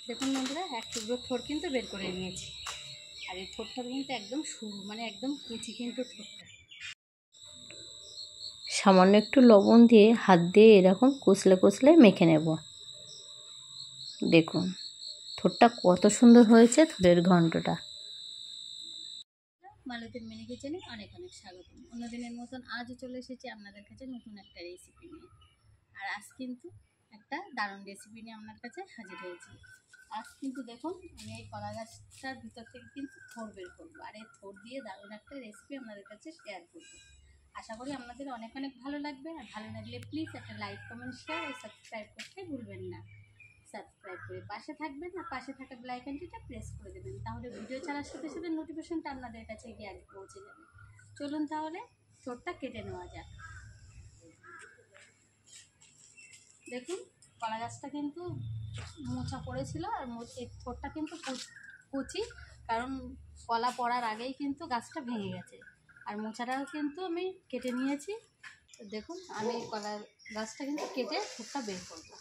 দেখুন বন্ধুরা, এক টুকরো থোড় কিন্তু বের করে নিয়েছি। আর এই থোড়টা কিন্তু একদম সরু, মানে একদম কুচি কিন্তু থোড়টা। সামান্য একটু লবণ দিয়ে হাত দিয়ে এরকম কষলে কষলে মেখে নেব। দেখুন থোড়টা কত সুন্দর হয়েছে, থোড়ের ঘন্টটা। মালতীর মিনি কিচেনে অনেক অনেক স্বাগতম। অন্যদিনের মতন আজও চলে এসেছি আপনাদের কাছে নতুন একটা রেসিপি নিয়ে। আর আজ কিন্তু একটা দারুণ রেসিপি নিয়ে আপনার কাছে হাজির হয়েছি। আজ কিন্তু দেখুন, আমি এই কলা গাছটার ভিতর থেকে কিন্তু থোড় বের করবো, আর এই থোড় দিয়ে দারুণ একটা রেসিপি আপনাদের কাছে শেয়ার করবো। আশা করি আপনাদের অনেক অনেক ভালো লাগবে। আর ভালো লাগলে প্লিজ একটা লাইক, কমেন্ট, শেয়ার ও সাবস্ক্রাইব করতে ভুলবেন না। সাবস্ক্রাইব করে পাশে থাকবেন আর পাশে থাকা বেল আইকনটিটা প্রেস করে দেবেন, তাহলে ভিডিও ছাড়ার সাথে সাথে নোটিফিকেশনটা আপনাদের কাছে গিয়ে আগে পৌঁছে যাবে। চলুন তাহলে থোড়টা কেটে নেওয়া যাক। দেখুন কলা গাছটা কিন্তু মোচা পড়েছিল, আর এই থোড়টা কিন্তু কুচি, কারণ কলা পড়ার আগেই কিন্তু গাছটা ভেঙে গেছে। আর মোচাটাও কিন্তু আমি কেটে নিয়েছি। তো দেখুন আমি কলা গাছটা কিন্তু কেটে থোড়টা বের করবো।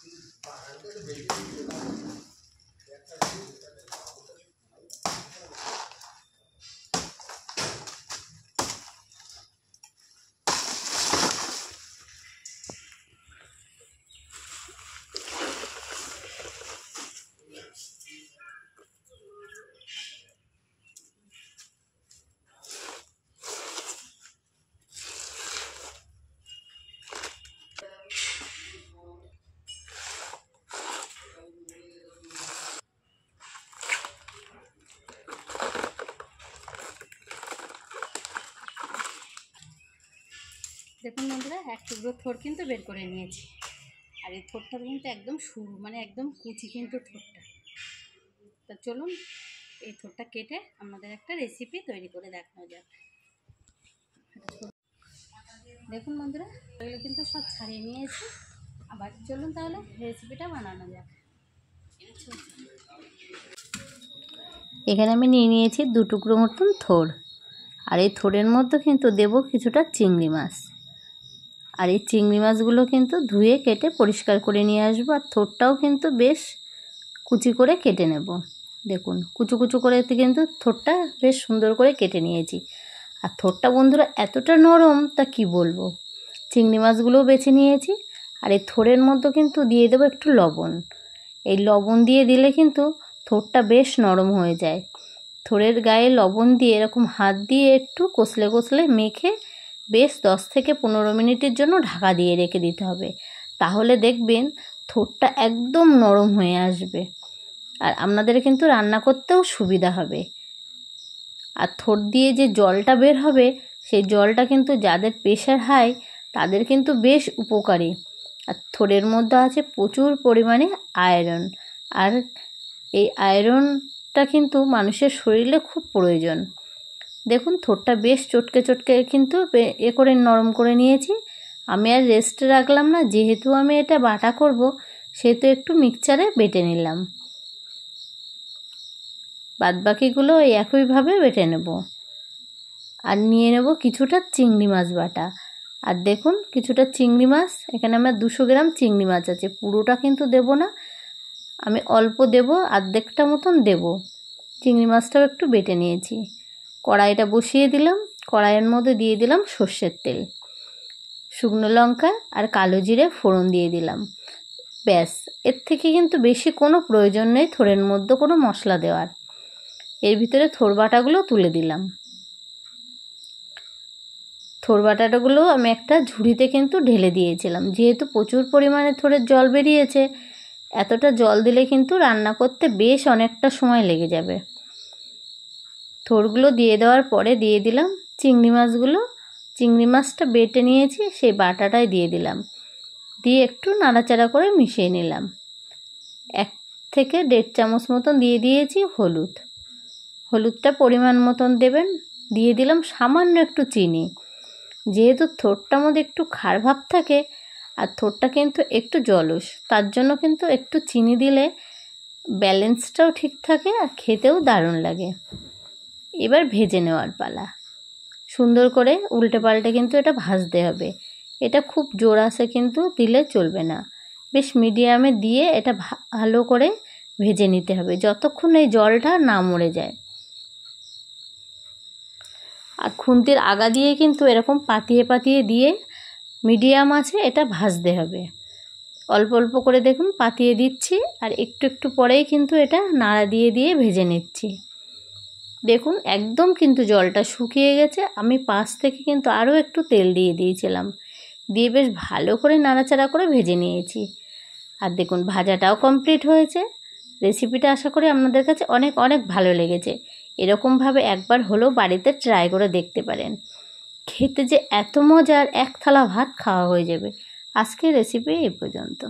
দেখুন বন্ধুরা, এক টুকরো থোড় কিন্তু বের করে নিয়েছি। আর এই থোড়টা কিন্তু একদম সরু, মানে একদম কুচি কিন্তু থোড়টা। তা চলুন এই থোড়টা কেটে আমাদের একটা রেসিপি তৈরি করে দেখানো যাক। দেখুন বন্ধুরা, এগুলো কিন্তু সব ছাড়িয়ে নিয়েছি। আবার চলুন তাহলে রেসিপিটা বানানো যাক। এখানে আমি নিয়ে নিয়েছি 2 টুকরো মতন থোড়। আর এই থোড়ের মধ্যে কিন্তু দেব কিছুটা চিংড়ি মাছ। আর এই চিংড়ি মাছগুলো কিন্তু ধুয়ে কেটে পরিষ্কার করে নিয়ে আসবো। আর থোড়টাও কিন্তু বেশ কুচি করে কেটে নেব। দেখুন কুচু কুচু করে কিন্তু থোড়টা বেশ সুন্দর করে কেটে নিয়েছি। আর থোড়টা বন্ধুরা এতটা নরম তা কি বলবো। চিংড়ি মাছগুলোও বেছে নিয়েছি। আর এই থোড়ের মধ্যে কিন্তু দিয়ে দেবো একটু লবণ। এই লবণ দিয়ে দিলে কিন্তু থোড়টা বেশ নরম হয়ে যায়। থোড়ের গায়ে লবণ দিয়ে এরকম হাত দিয়ে একটু কষলে কষলে মেখে বেশ 10 থেকে 15 মিনিটের জন্য ঢাকা দিয়ে রেখে দিতে হবে। তাহলে দেখবেন থোড়টা একদম নরম হয়ে আসবে। আর আপনাদের কিন্তু রান্না করতেও সুবিধা হবে। আর থোড় দিয়ে যে জলটা বের হবে, সেই জলটা কিন্তু যাদের প্রেশার হাই তাদের কিন্তু বেশ উপকারী। আর থোড়ের মধ্যে আছে প্রচুর পরিমাণে আয়রন। আর এই আয়রনটা কিন্তু মানুষের শরীরে খুব প্রয়োজন। দেখুন থোড়টা বেশ চটকে চটকে কিন্তু করে নরম করে নিয়েছি। আমি আর রেস্টে রাখলাম না, যেহেতু আমি এটা বাটা করব সেহেতু একটু মিক্সচারে বেটে নিলাম। বাদবাকিগুলো একইভাবে বেটে নেব। আর নিয়ে নেব কিছুটা চিংড়ি মাছ বাটা। আর দেখুন কিছুটা চিংড়ি মাছ, এখানে আমার 200 গ্রাম চিংড়ি মাছ আছে। পুরোটা কিন্তু দেব না, আমি অল্প দেব, অর্ধেকটা মতন দেব। চিংড়ি মাছটাও একটু বেটে নিয়েছি। কড়াইটা বসিয়ে দিলাম। কড়াইয়ের মধ্যে দিয়ে দিলাম সর্ষের তেল, শুকনো লঙ্কা আর কালো জিরে ফোড়ন দিয়ে দিলাম। ব্যাস, এর থেকে কিন্তু বেশি কোনো প্রয়োজন নেই থোড়ের মধ্যে কোনো মশলা দেওয়ার। এর ভিতরে থোড় বাটাগুলো তুলে দিলাম। থোড় বাটাগুলো আমি একটা ঝুড়িতে কিন্তু ঢেলে দিয়েছিলাম, যেহেতু প্রচুর পরিমাণে থোড়ের জল বেরিয়েছে। এতটা জল দিলে কিন্তু রান্না করতে বেশ অনেকটা সময় লেগে যাবে। থোড়গুলো দিয়ে দেওয়ার পরে দিয়ে দিলাম চিংড়ি মাছগুলো। চিংড়ি মাছটা বেটে নিয়েছি, সেই বাটাটাই দিয়ে দিলাম। দিয়ে একটু নাড়াচাড়া করে মিশিয়ে নিলাম। 1 থেকে 1.5 চামচ মতন দিয়ে দিয়েছি হলুদ। হলুদটা পরিমাণ মতন দেবেন। দিয়ে দিলাম সামান্য একটু চিনি, যেহেতু থোড়টার মধ্যে একটু খার ভাব থাকে আর থোড়টা কিন্তু একটু জলস, তার জন্য কিন্তু একটু চিনি দিলে ব্যালেন্সটাও ঠিক থাকে আর খেতেও দারুণ লাগে। এবার ভেজে নেওয়ার পালা। সুন্দর করে উল্টে পাল্টে কিন্তু এটা ভাজতে হবে। এটা খুব জোর আঁচে কিন্তু দিলে চলবে না। বেশ মিডিয়ামে দিয়ে এটা ভালো করে ভেজে নিতে হবে যতক্ষণ এই জলটা না মরে যায়। আর খুন্তির আগা দিয়ে কিন্তু এরকম পাতিয়ে পাতিয়ে দিয়ে মিডিয়াম আছে এটা ভাজতে হবে। অল্প অল্প করে দেখুন পাতিয়ে দিচ্ছি আর একটু একটু পরেই কিন্তু এটা নাড়া দিয়ে দিয়ে ভেজে নিচ্ছি। দেখুন একদম কিন্তু জলটা শুকিয়ে গেছে। আমি পাশ থেকে কিন্তু আরও একটু তেল দিয়ে দিয়েছিলাম, দিয়ে বেশ ভালো করে নাড়াচাড়া করে ভেজে নিয়েছি। আর দেখুন ভাজাটাও কমপ্লিট হয়েছে। রেসিপিটা আশা করি আপনাদের কাছে অনেক অনেক ভালো লেগেছে। এরকমভাবে একবার হলেও বাড়িতে ট্রাই করে দেখতে পারেন। খেতে যে এত মজার, এক থালা ভাত খাওয়া হয়ে যাবে। আজকের রেসিপি এই পর্যন্ত।